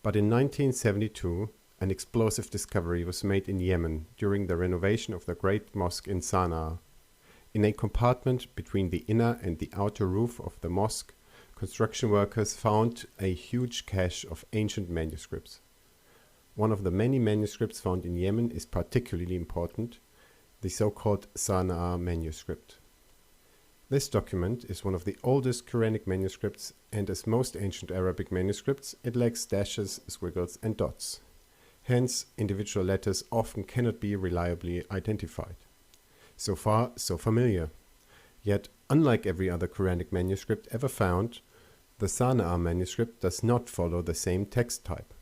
But in 1972, an explosive discovery was made in Yemen during the renovation of the Great Mosque in Sana'a. In a compartment between the inner and the outer roof of the mosque, construction workers found a huge cache of ancient manuscripts. One of the many manuscripts found in Yemen is particularly important, the so-called Sana'a manuscript. This document is one of the oldest Quranic manuscripts, and as most ancient Arabic manuscripts, it lacks dashes, squiggles, and dots. Hence, individual letters often cannot be reliably identified. So far, so familiar. Yet, unlike every other Quranic manuscript ever found, the Sana'a manuscript does not follow the same text type.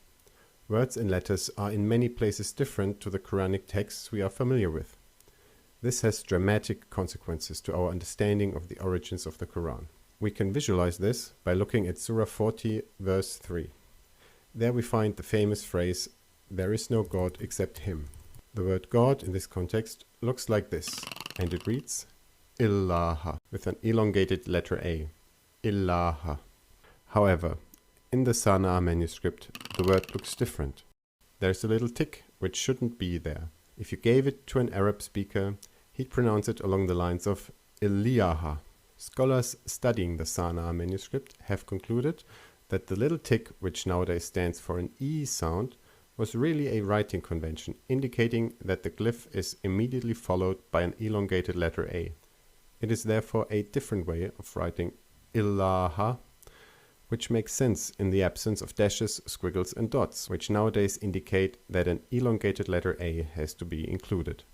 Words and letters are in many places different to the Quranic texts we are familiar with. This has dramatic consequences to our understanding of the origins of the Quran. We can visualize this by looking at Surah 40, verse 3. There we find the famous phrase, "There is no God except Him." The word God in this context looks like this, and it reads, Illaha, with an elongated letter A. Illaha. However, in the Sana'a manuscript, the word looks different. There's a little tick which shouldn't be there. If you gave it to an Arab speaker, he'd pronounce it along the lines of Iliyaha. Scholars studying the Sana'a manuscript have concluded that the little tick, which nowadays stands for an E sound, was really a writing convention, indicating that the glyph is immediately followed by an elongated letter A. It is therefore a different way of writing Illaha, which makes sense in the absence of dashes, squiggles, and dots, which nowadays indicate that an elongated letter A has to be included.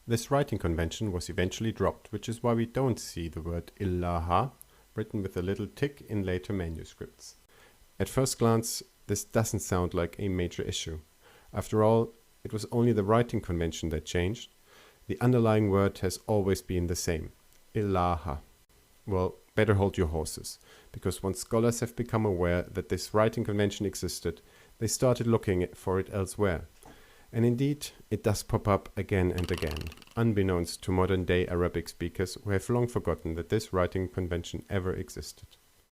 This writing convention was eventually dropped, which is why we don't see the word Illaha written with a little tick in later manuscripts. At first glance, this doesn't sound like a major issue. After all, it was only the writing convention that changed. The underlying word has always been the same, Illaha. Well, better hold your horses, because once scholars have become aware that this writing convention existed, they started looking for it elsewhere. And indeed, it does pop up again and again, unbeknownst to modern-day Arabic speakers who have long forgotten that this writing convention ever existed.